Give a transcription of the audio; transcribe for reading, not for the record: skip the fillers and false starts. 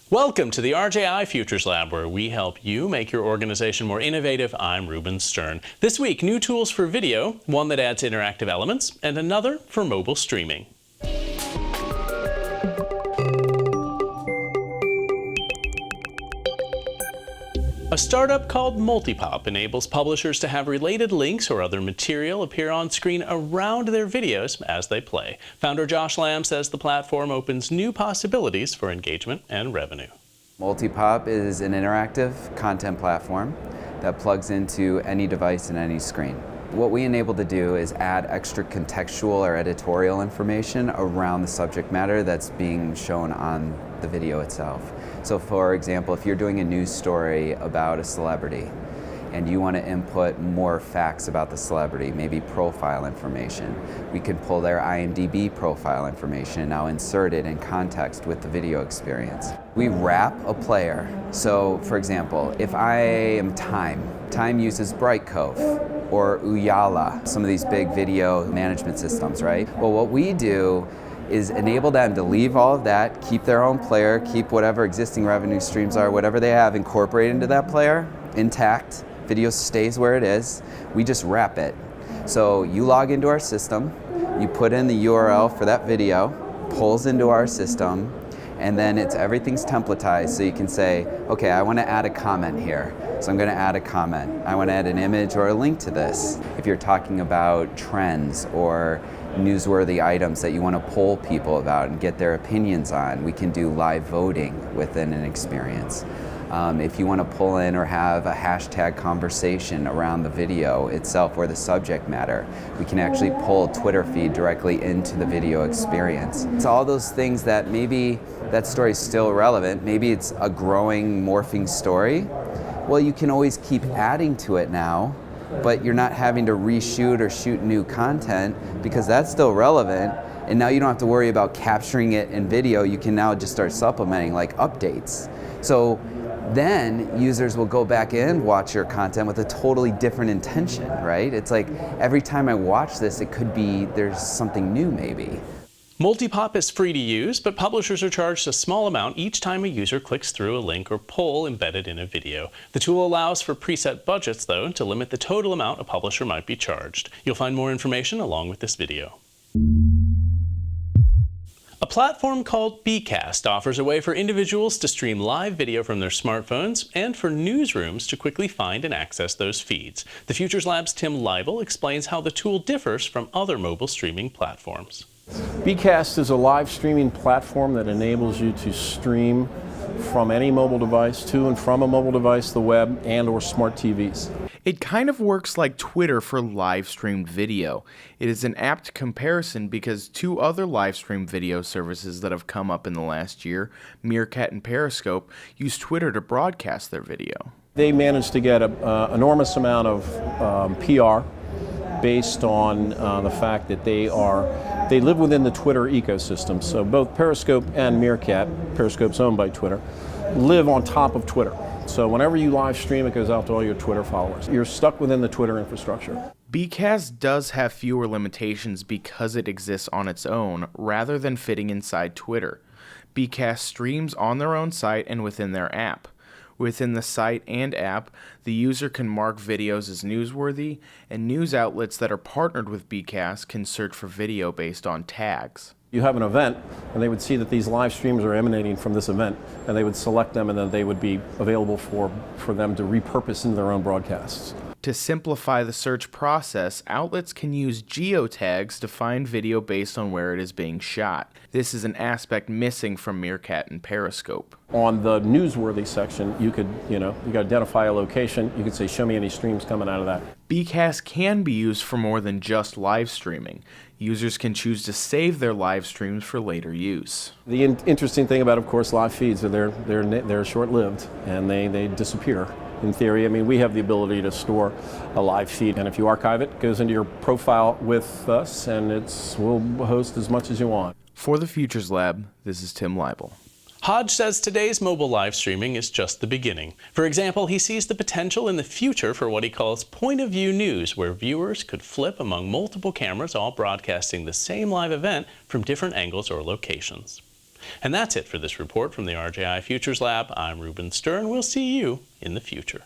Welcome to the RJI Futures Lab, where we help you make your organization more innovative. I'm Ruben Stern. This week, new tools for video, one that adds interactive elements, and another for mobile streaming. A startup called Multipop enables publishers to have related links or other material appear on screen around their videos as they play. Founder Josh Lamb says the platform opens new possibilities for engagement and revenue. Multipop is an interactive content platform that plugs into any device and any screen. What we enable to do is add extra contextual or editorial information around the subject matter that's being shown on the video itself. So for example, if you're doing a news story about a celebrity and you want to input more facts about the celebrity, maybe profile information, we can pull their IMDb profile information and now insert it in context with the video experience. We wrap a player. So for example, if I am Time uses Brightcove or Uyala, some of these big video management systems, right? Well, what we do is enable them to leave all of that, keep their own player, keep whatever existing revenue streams are, whatever they have, incorporate into that player, intact. Video stays where it is. We just wrap it. So you log into our system, you put in the URL for that video, pulls into our system, and then everything's templatized, so you can say, okay, I want to add a comment here. So I'm going to add a comment. I want to add an image or a link to this. If you're talking about trends or newsworthy items that you want to poll people about and get their opinions on, we can do live voting within an experience. If you want to pull in or have a hashtag conversation around the video itself or the subject matter, we can actually pull Twitter feed directly into the video experience. It's all those things that maybe that story is still relevant, maybe it's a growing, morphing story. Well, you can always keep adding to it now, but you're not having to reshoot or shoot new content because that's still relevant. And now you don't have to worry about capturing it in video. You can now just start supplementing like updates. So then users will go back and watch your content with a totally different intention, right? It's like every time I watch this, it could be there's something new maybe. Multipop is free to use, but publishers are charged a small amount each time a user clicks through a link or poll embedded in a video. The tool allows for preset budgets, though, to limit the total amount a publisher might be charged. You'll find more information along with this video. A platform called Bcast offers a way for individuals to stream live video from their smartphones and for newsrooms to quickly find and access those feeds. The Futures Lab's Tim Leibel explains how the tool differs from other mobile streaming platforms. Bcast is a live streaming platform that enables you to stream from any mobile device to and from a mobile device, the web, and or smart TVs. It kind of works like Twitter for live streamed video. It is an apt comparison because two other live stream video services that have come up in the last year, Meerkat and Periscope, use Twitter to broadcast their video. They managed to get an enormous amount of PR based on the fact that they live within the Twitter ecosystem. So both Periscope and Meerkat, Periscope's owned by Twitter, live on top of Twitter. So whenever you live stream, it goes out to all your Twitter followers. You're stuck within the Twitter infrastructure. Bcast does have fewer limitations because it exists on its own rather than fitting inside Twitter. Bcast streams on their own site and within their app. Within the site and app, the user can mark videos as newsworthy, and news outlets that are partnered with Bcast can search for video based on tags. You have an event, and they would see that these live streams are emanating from this event, and they would select them, and then they would be available for them to repurpose into their own broadcasts. To simplify the search process, outlets can use geotags to find video based on where it is being shot. This is an aspect missing from Meerkat and Periscope. On the newsworthy section, you could identify a location. You could say, show me any streams coming out of that. Bcast can be used for more than just live streaming. Users can choose to save their live streams for later use. The interesting thing about, of course, live feeds are they're short-lived and they disappear. In theory, I mean, we have the ability to store a live feed, and if you archive it, it goes into your profile with us, and we'll host as much as you want. For the Futures Lab, this is Tim Leibel. Hodge says today's mobile live streaming is just the beginning. For example, he sees the potential in the future for what he calls point-of-view news, where viewers could flip among multiple cameras, all broadcasting the same live event from different angles or locations. And that's it for this report from the RJI Futures Lab. I'm Ruben Stern. We'll see you in the future.